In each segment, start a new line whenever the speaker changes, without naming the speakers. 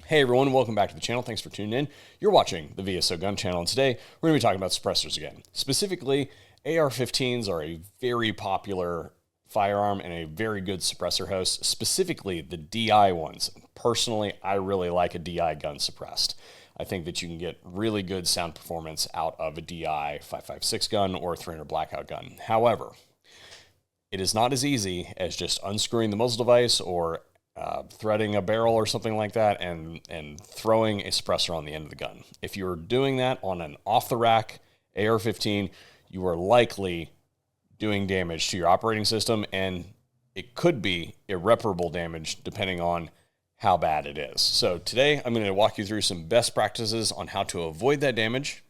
Hey everyone, welcome back to the channel. Thanks for tuning in. You're watching the VSO Gun Channel, and today we're going to be talking about suppressors again. Specifically, AR-15s are a very popular firearm and a very good suppressor host, specifically the DI ones. Personally, I really like a DI gun suppressed. I think that you can get really good sound performance out of a DI 5.56 gun or a 300 blackout gun. However, it is not as easy as just unscrewing the muzzle device or threading a barrel or something like that and throwing a suppressor on the end of the gun. If you're doing that on an off-the-rack AR-15, you are likely doing damage to your operating system, and it could be irreparable damage depending on how bad it is. So today I'm going to walk you through some best practices on how to avoid that damage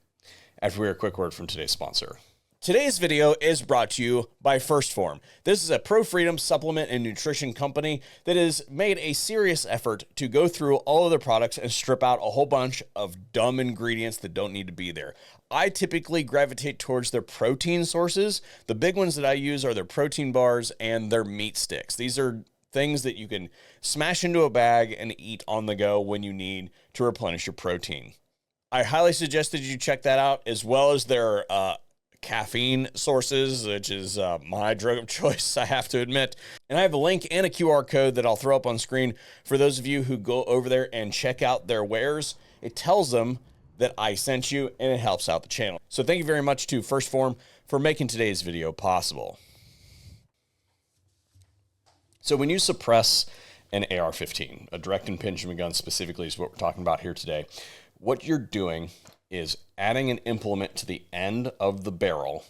after we hear a quick word from today's sponsor. Today's video is brought to you by 1st Phorm. This is a pro-freedom supplement and nutrition company that has made a serious effort to go through all of their products and strip out a whole bunch of dumb ingredients that don't need to be there. I typically gravitate towards their protein sources. The big ones that I use are their protein bars and their meat sticks. These are things that you can smash into a bag and eat on the go when you need to replenish your protein. I highly suggest that you check that out, as well as their caffeine sources, which is my drug of choice, I have to admit. And I have a link and a QR code that I'll throw up on screen for those of you who go over there and check out their wares. It tells them that I sent you, and it helps out the channel. So thank you very much to 1st Phorm for making today's video possible. So when you suppress an AR-15, a direct impingement gun specifically is what we're talking about here today, what you're doing is adding an implement to the end of the barrel,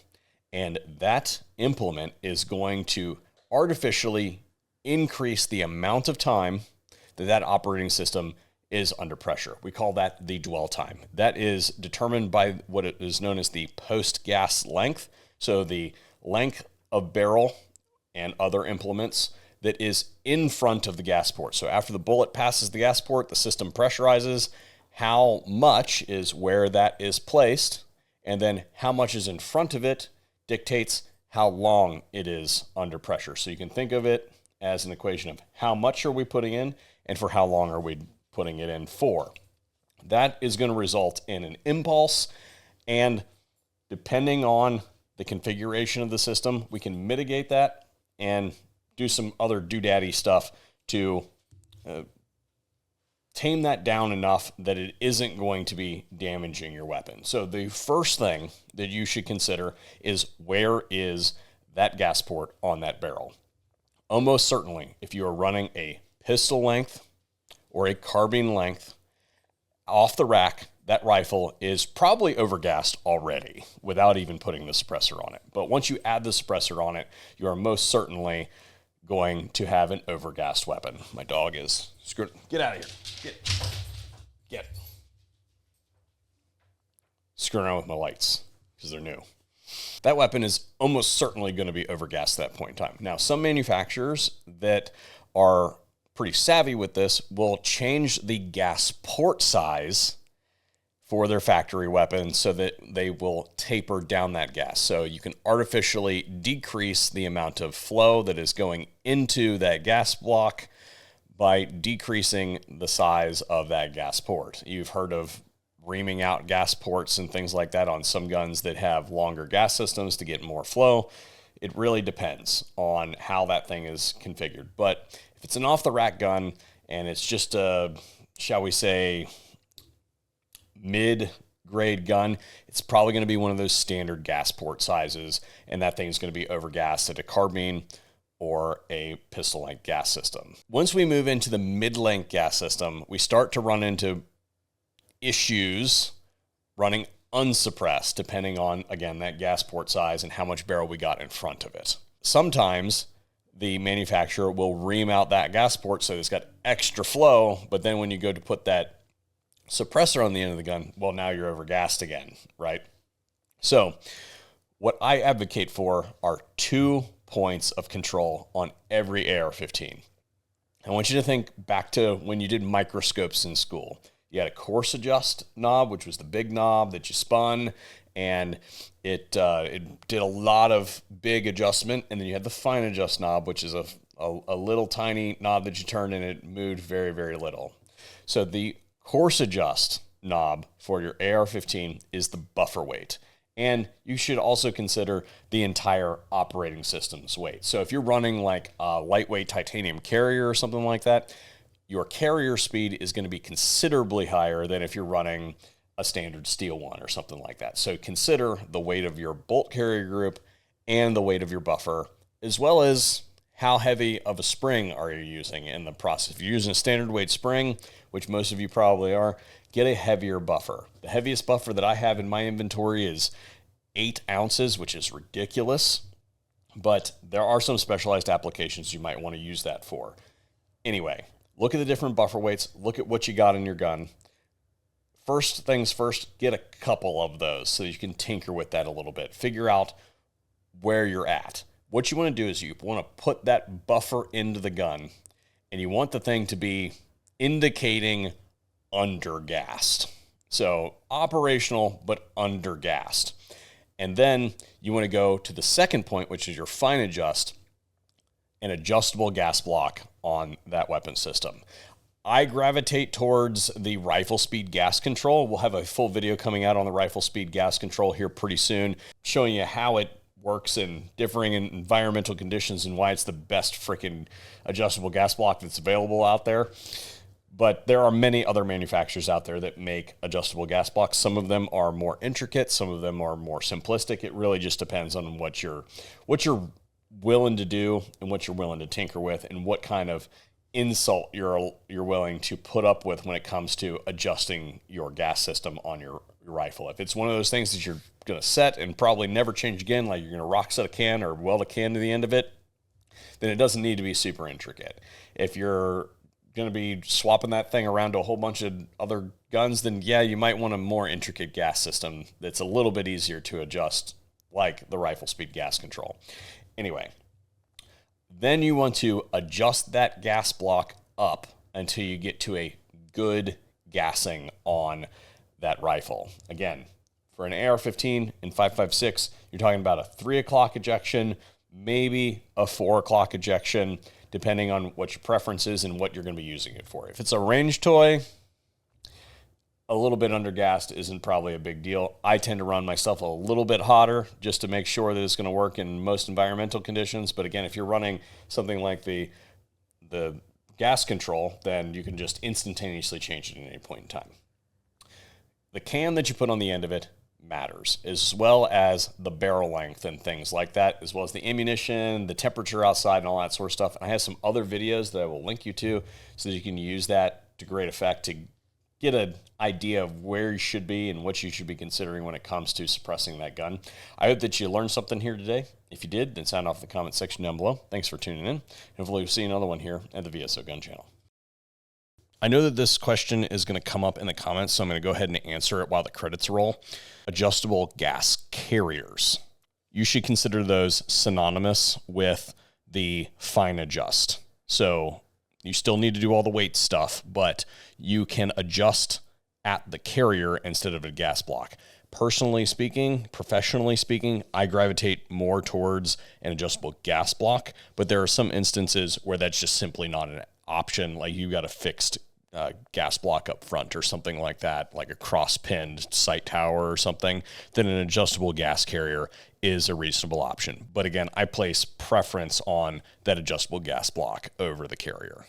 and that implement is going to artificially increase the amount of time that operating system is under pressure. We call that the dwell time. That is determined by what is known as the post-gas length, so the length of barrel and other implements that is in front of the gas port. So after the bullet passes the gas port, the system pressurizes. How much is where that is placed, and then how much is in front of it dictates how long it is under pressure. So you can think of it as an equation of how much are we putting in and for how long are we putting it in for. That is going to result in an impulse, and depending on the configuration of the system, we can mitigate that and do some other doodaddy stuff to tame that down enough that it isn't going to be damaging your weapon. So the first thing that you should consider is, where is that gas port on that barrel? Almost certainly, if you are running a pistol length or a carbine length off the rack, that rifle is probably overgassed already without even putting the suppressor on it. But once you add the suppressor on it, you are most certainly going to have an overgassed weapon. My dog is screwed. Get out of here. Get. Screwing around with my lights because they're new. That weapon is almost certainly going to be overgassed at that point in time. Now, some manufacturers that are pretty savvy with this will change the gas port size for their factory weapons so that they will taper down that gas. So you can artificially decrease the amount of flow that is going into that gas block by decreasing the size of that gas port. You've heard of reaming out gas ports and things like that on some guns that have longer gas systems to get more flow. It really depends on how that thing is configured. But if it's an off-the-rack gun and it's just a, shall we say, mid-grade gun, it's probably going to be one of those standard gas port sizes, and that thing's going to be overgassed at a carbine or a pistol-length gas system. Once we move into the mid-length gas system, we start to run into issues running unsuppressed, depending on, again, that gas port size and how much barrel we got in front of it. Sometimes the manufacturer will ream out that gas port so it's got extra flow, but then when you go to put that suppressor on the end of the gun, well, now you're overgassed again, right? So what I advocate for are 2 points of control on every AR-15. I want you to think back to when you did microscopes in school. You had a coarse adjust knob, which was the big knob that you spun, and it did a lot of big adjustment. And then you had the fine adjust knob, which is a little tiny knob that you turned, and it moved very, very little. So the coarse adjust knob for your AR-15 is the buffer weight. And you should also consider the entire operating system's weight. So if you're running like a lightweight titanium carrier or something like that, your carrier speed is going to be considerably higher than if you're running a standard steel one or something like that. So consider the weight of your bolt carrier group and the weight of your buffer, as well as how heavy of a spring are you using in the process. If you're using a standard weight spring, which most of you probably are, get a heavier buffer. The heaviest buffer that I have in my inventory is 8 ounces, which is ridiculous, but there are some specialized applications you might want to use that for. Anyway, look at the different buffer weights, look at what you got in your gun. First things first, get a couple of those so you can tinker with that a little bit. Figure out where you're at. What you want to do is you want to put that buffer into the gun, and you want the thing to be indicating undergassed. So operational, but undergassed. And then you want to go to the second point, which is your fine adjust, an adjustable gas block on that weapon system. I gravitate towards the rifle speed gas control. We'll have a full video coming out on the rifle speed gas control here pretty soon, showing you how it works in differing environmental conditions and why it's the best freaking adjustable gas block that's available out there. But there are many other manufacturers out there that make adjustable gas blocks. Some of them are more intricate, some of them are more simplistic. It really just depends on what you're willing to do and what you're willing to tinker with and what kind of insult you're willing to put up with when it comes to adjusting your gas system on your rifle. If it's one of those things that you're going to set and probably never change again, like you're going to rock set a can or weld a can to the end of it, then it doesn't need to be super intricate. If you're going to be swapping that thing around to a whole bunch of other guns, then yeah, you might want a more intricate gas system that's a little bit easier to adjust, like the rifle speed gas control. Anyway, then you want to adjust that gas block up until you get to a good gassing on that rifle. Again, for an AR-15 and 5.56, you're talking about a 3 o'clock ejection, maybe a 4 o'clock ejection, depending on what your preference is and what you're going to be using it for. If it's a range toy, a little bit undergassed isn't probably a big deal. I tend to run myself a little bit hotter just to make sure that it's going to work in most environmental conditions. But again, if you're running something like the gas control, then you can just instantaneously change it at any point in time. The can that you put on the end of it matters, as well as the barrel length and things like that, as well as the ammunition, the temperature outside, and all that sort of stuff. And I have some other videos that I will link you to so that you can use that to great effect to get an idea of where you should be and what you should be considering when it comes to suppressing that gun. I hope that you learned something here today. If you did, then sound off in the comment section down below. Thanks for tuning in. And hopefully we'll see another one here at the VSO Gun Channel. I know that this question is going to come up in the comments, so I'm going to go ahead and answer it while the credits roll. Adjustable gas carriers. You should consider those synonymous with the fine adjust. So you still need to do all the weight stuff, but you can adjust at the carrier instead of a gas block. Personally speaking, professionally speaking, I gravitate more towards an adjustable gas block, but there are some instances where that's just simply not an option. Like you got a fixed gas block up front or something like that, like a cross-pinned sight tower or something, then an adjustable gas carrier is a reasonable option. But again, I place preference on that adjustable gas block over the carrier.